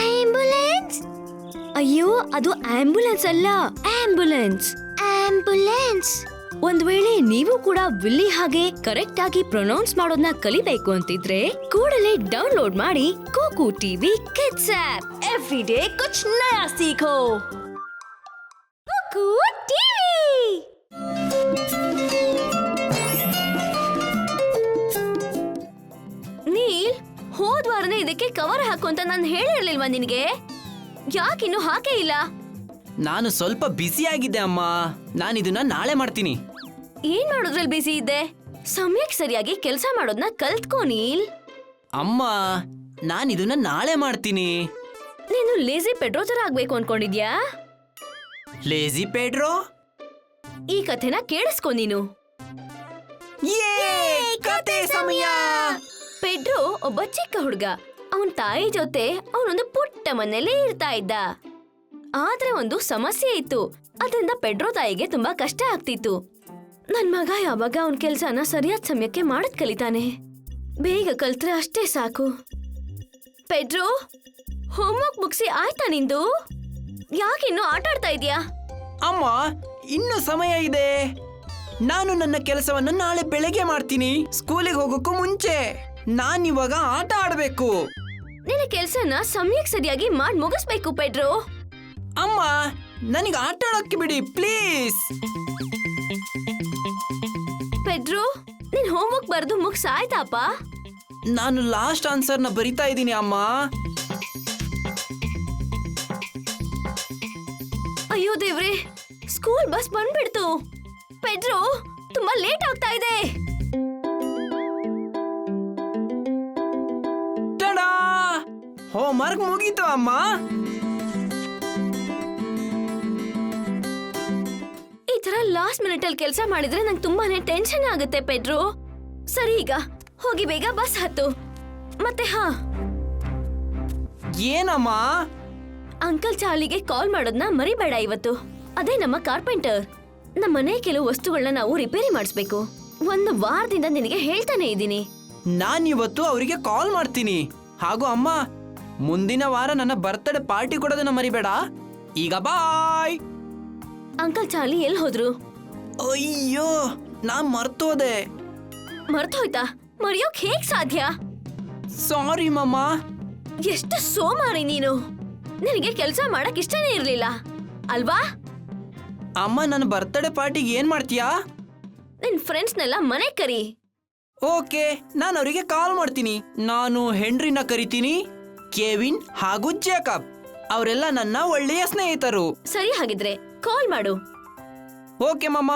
Ambulance? ಅಯ್ಯೋ, ಅದು ambulance ಅಲ್ಲ, ಆಂಬ್ಯುಲೆನ್ಸ್. ಆಂಬ್ಯುಲೆನ್ಸ್. ಒಂದ್ ವೇಳೆ ನೀವು ಕೂಡ ವಿಲ್ಲಿ ಹಾಗೆ ಕರೆಕ್ಟ್ ಆಗಿ ಪ್ರೊನೌನ್ಸ್ ಮಾಡೋದನ್ನ ಕಲಿಬೇಕು ಅಂತಿದ್ರೆ ಕೂಡಲೇ ಡೌನ್ಲೋಡ್ ಮಾಡಿ Kooku TV kids app. Every day ಕುಚ್ ನಯಾ ಸೀಖೋ. ಕೂಕು ಟಿವಿ. ನೀಲ್, ಹೋದ್ ವಾರನೇ ಇದಕ್ಕೆ ಕವರ್ ಹಾಕು ಅಂತ ನಾನು ಹೇಳಿರ್ಲಿಲ್ವಾ ನಿನಗೆ? ಯಾಕಿನ್ನು ಹಾಕೇ ಇಲ್ಲ? ನಾನು ಸ್ವಲ್ಪ ಬ್ಯುಸಿ ಆಗಿದ್ದೆ ಅಮ್ಮ. ನಾನು ಇದನ್ನ ನಾಳೆ ಮಾಡ್ತೀನಿ. ಏನ್ ಮಾಡೋದ್ರಲ್ಲಿ ಬಿಸಿ ಇದ್ದೆ? ಸಮಯಕ್ಕೆ ಸರಿಯಾಗಿ ಕೆಲಸ ಮಾಡೋದನ್ನ ಕಲ್ತ್ಕೋ ನೀಲ್. ಅಮ್ಮ, ನಾನು ಇದನ್ನ ನಾಳೆ ಮಾಡ್ತೀನಿ. ನೀನು ಲೇಜಿ ಪೆಡ್ರೋ ತರ ಆಗ್ಬೇಕು ಅನ್ಕೊಂಡಿದ್ಯಾ? Lazy Pedro? ಈ ಕಥೆನ ಕೇಳಿಸ್ಕೊ ನೀನು. ಕತೆ ಸಮಯ. ಪೆಡ್ರೋ ಒಬ್ಬ ಚಿಕ್ಕ ಹುಡುಗ. ಅವನ್ ತಾಯಿ ಜೊತೆ ಅವನೊಂದು ಪುಟ್ಟ ಮನೆಯಲ್ಲೇ ಇರ್ತಾ ಇದ್ದ. ಆದ್ರೆ ಒಂದು ಸಮಸ್ಯೆ ಇತ್ತು. ಅದರಿಂದ ಪೆಡ್ರೋ ತಾಯಿಗೆ ತುಂಬಾ ಕಷ್ಟ ಆಗ್ತಿತ್ತು. ನನ್ ಮಗ ಯಾವಾಗ ಅವನ್ ಕೆಲ್ಸನ ಸರಿಯಾದ ಸಮಯಕ್ಕೆ ಮಾಡದ್ ಕಲಿತಾನೆ. ಬೇಗ ಕಲ್ತ್ರೆ ಅಷ್ಟೇ ಸಾಕು. ಪೆಡ್ರೋ, ಹೋಮ್ವರ್ಕ್ ಮುಗಿಸಿ ಆಯ್ತಾ ನಿಂದು? ಯಾಕಿನ್ನು ಆಟ ಆಡ್ತಾ ಇದೀಯಾ? ಅಮ್ಮ, ಇನ್ನು ಸಮಯ ಇದೆ. ನಾನು ನನ್ನ ಕೆಲಸವನ್ನು ನಾಳೆ ಬೆಳಗ್ಗೆ ಮಾಡ್ತೀನಿ. ಸ್ಕೂಲಿಗೆ ಹೋಗೋಕ್ಕೂ ಮುಂಚೆ ನಾನಿವಾಗ ಆಟ ಆಡ್ಬೇಕು. ನಿನ್ನ ಕೆಲ್ಸನ ಸಮಯಕ್ಕೆ ಸರಿಯಾಗಿ ಮಾಡ್ ಮುಗಿಸ್ಬೇಕು ಪೆಡ್ರೋ. ಅಮ್ಮ, ನನಗೆ ಆಟ ಆಡೋಕ್ಕೆ ಬಿಡಿ ಪ್ಲೀಸ್. ಪೆಡ್ರೋ, ನಿನ್ ಹೋಮ್ವರ್ಕ್ ಬರ್ದು ಮುಗ್ಸ್ ಆಯ್ತಾಪ? ನಾನು ಲಾಸ್ಟ್ ಆನ್ಸರ್ನ ಬರಿತಾ ಇದ್ದೀನಿ ಅಮ್ಮ. ಅಯ್ಯೋ ದೇವ್ರೆ, ಸ್ಕೂಲ್ ಬಸ್ ಬಂದ್ಬಿಡ್ತು. ಪೆಡ್ರೋ, ತುಂಬಾ ಲೇಟ್ ಆಗ್ತಾ ಇದೆ. ಟಡಾ! ಹೋಮ್ವರ್ಕ್ ಮುಗೀತು ಅಮ್ಮ. ಈ ತರ ಲಾಸ್ಟ್ ಮಿನಿಟ್ ಅಲ್ಲಿ ಕೆಲಸ ಮಾಡಿದ್ರೆ ನಂಗೆ ತುಂಬಾನೇ ಟೆನ್ಷನ್ ಆಗುತ್ತೆ ಪೆಡ್ರೋ. ಸರಿ, ಈಗ ಹೋಗಿ ಬೇಗ ಬಸ್ ಹತ್ತು. ಮತ್ತೆ ಏನಮ್ಮ? ಅಂಕಲ್ ಚಾರ್ಲಿಗೆ ಕಾಲ್ ಮಾಡೋದನ್ನ ಮರಿಬೇಡ ಇವತ್ತು. ಅದೇ ನಮ್ಮ ಕಾರ್ಪೆಂಟರ್. ನಮ್ಮನೆ ಕೆಲವು ವಸ್ತುಗಳನ್ನ ನಾವು ರಿಪೇರಿ ಮಾಡಿಸ್ಬೇಕು. ಒಂದು ವಾರದಿಂದ ನಿನಗೆ ಹೇಳ್ತಾನೆ ಇದ್ದೀನಿ. ನಾನಿವತ್ತು ಅವರಿಗೆ ಕಾಲ್ ಮಾಡ್ತೀನಿ. ಹಾಗೂ ಅಮ್ಮ, ಮುಂದಿನ ವಾರ ನನ್ನ ಬರ್ತ್ಡೇ ಪಾರ್ಟಿ ಕೊಡೋದನ್ನ ಮರಿಬೇಡ. ಈಗ ಬಾಯ್. ಅಂಕಲ್ ಚಾರ್ಲಿ ಎಲ್ಲಿ ಹೋದ್ರು? ಅಯ್ಯೋ, ನಾನ್ ಮರ್ತೋದೆ. ಮರ್ತೋಯ್ತಾ? ಮರೆಯೋಕ್ ಹೇಗ್ ಸಾಧ್ಯ? ಸಾರಿ ಮಮ್ಮ. ಎಷ್ಟು ಸೋಮಾರಿ ನೀನು. ನಿನಗೆ ಕೆಲಸ ಮಾಡಕ್ ಇಷ್ಟನೇ ಇರ್ಲಿಲ್ಲ ಅಲ್ವಾ? ಅಮ್ಮ, ನನ್ನ ಬರ್ತ್ಡೇ ಪಾರ್ಟಿಗೆ ಏನ್ ಮಾಡ್ತೀಯಾ? ನಿನ್ ಫ್ರೆಂಡ್ಸ್ನೆಲ್ಲ ಮನೆ ಕರಿ. ಓಕೆ, ನಾನು ಅವರಿಗೆ ಕಾಲ್ ಮಾಡ್ತೀನಿ. ನಾನು ಹೆನ್ರಿನ ಕರಿತೀನಿ, ಕೆವಿನ್ ಹಾಗೂ ಜೇಕಬ್. ಅವರೆಲ್ಲ ನನ್ನ ಒಳ್ಳೆಯ ಸ್ನೇಹಿತರು. ಸರಿ, ಹಾಗಿದ್ರೆ ಕಾಲ್ ಮಾಡು. ಓಕೆ ಮಮ್ಮ,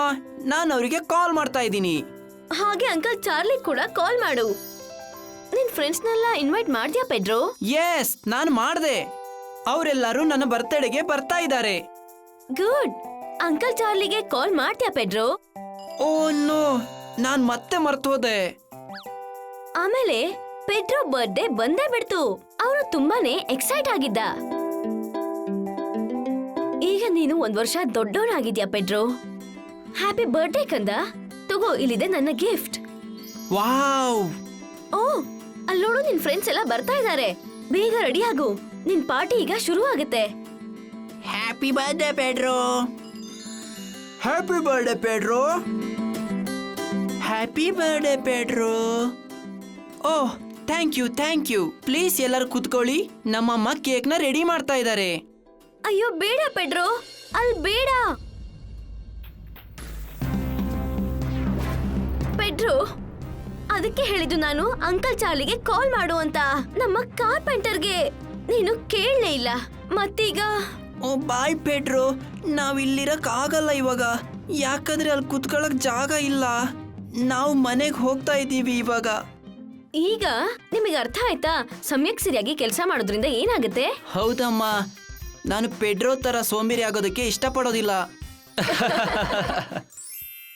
ನಾನು ಅವರಿಗೆ ಕಾಲ್ ಮಾಡ್ತಾ ಇದ್ದೀನಿ. ಹಾಗೆ ಅಂಕಲ್ ಚಾರ್ಲಿ ಕೂಡ ಕಾಲ್ ಮಾಡು. ನಿನ್ ಫ್ರೆಂಡ್ಸ್ನೆಲ್ಲ ಇನ್ವೈಟ್ ಮಾಡ್ದ್ಯಾ ಪೆಡ್ರೋ? ಎಸ್, ನಾನು ಮಾಡ್ದೆ. ಅವರೆಲ್ಲರೂ ನನ್ನ ಬರ್ತ್ಡೇಗೆ ಬರ್ತಾ ಇದ್ದಾರೆ. ಗುಡ್. ಅಂಕಲ್ ಚಾರ್ಲಿಗೆ ಕಾಲ್ ಮಾಡ್ದ್ಯಾ ಪೆಡ್ರೋ? ಓ ನೋ, ನಾನ್ ಮತ್ತೆ ಮರ್ತೋದೆ. ಆಮೇಲೆ ಪೆಡ್ರೋ ಬರ್ತ್ಡೇ ಬಂದೇ ಬಿಡ್ತು. ಅವನು ತುಂಬಾನೇ ಎಕ್ಸೈಟ್ ಆಗಿದ್ದ. ಈಗ ನೀನು 1 ವರ್ಷ ದೊಡ್ಡವನಾಗಿದ್ಯಾ ಪೆಡ್ರೋ. ಹ್ಯಾಪಿ ಬರ್ತ್ಡೇ ಕಂದ. ತಗೋ, ಇಲ್ಲಿದೆ ನನ್ನ ಗಿಫ್ಟ್. ವಾವ್! ಓ, ಅಲ್ಲಿ ನೋಡು, ನಿನ್ ಫ್ರೆಂಡ್ಸ್ ಎಲ್ಲ ಬರ್ತಾ ಇದ್ದಾರೆ. ಬೇಗ ರೆಡಿ ಆಗು, ನಿನ್ ಪಾರ್ಟಿ ಈಗ ಶುರು ಆಗುತ್ತೆ. Happy birthday Pedro. Happy birthday Pedro. Happy birthday Pedro. Oh, thank you. Please ಎಲ್ಲರೂ ಕೂತ್ಕೊಳ್ಳಿ. ನಮ್ಮಮ್ಮ ಕೇಕ್ನ ರೆಡಿ ಮಾಡ್ತಾ ಇದ್ದಾರೆ. ಅಯ್ಯೋ ಬೇಡ ಪೆಡ್ರೋ, ಅಲ್ಲಿ ಬೇಡ. ಪೆಡ್ರೋ, ಅದಕ್ಕೆ ಹೇಳಿದ್ದು ನಾನು ಅಂಕಲ್ ಚಾರ್ಲಿಗೆ ಕಾಲ್ ಮಾಡು ಅಂತ. ನಮ್ಮ ಕಾರ್ಪೆಂಟರ್ಗೆ ನೀನು ಕೇಳಲೇ ಇಲ್ಲ. ಮತ್ತೀಗ? ಓ ಬಾಯ್ ಪೆಡ್ರೋ, ನಾವಿಲ್ಲಿರಕ್ ಆಗಲ್ಲ ಇವಾಗ. ಯಾಕಂದ್ರೆ ಅಲ್ಲಿ ಕುತ್ಕೊಳ್ಳಕ್ ಜಾಗ ಇಲ್ಲ. ನಾವು ಮನೆಗೆ ಹೋಗ್ತಾ ಇದ್ದೀವಿ ಇವಾಗ. ಈಗ ನಿಮಗೆ ಅರ್ಥ ಆಯ್ತಾ ಸಮಯಕ್ಕೆ ಸರಿಯಾಗಿ ಕೆಲಸ ಮಾಡೋದ್ರಿಂದ ಏನಾಗುತ್ತೆ? ಹೌದಮ್ಮ, ನಾನು ಪೆಡ್ರೋ ತರ ಸೋಂಬೇರಿ ಆಗೋದಕ್ಕೆ ಇಷ್ಟಪಡೋದಿಲ್ಲ.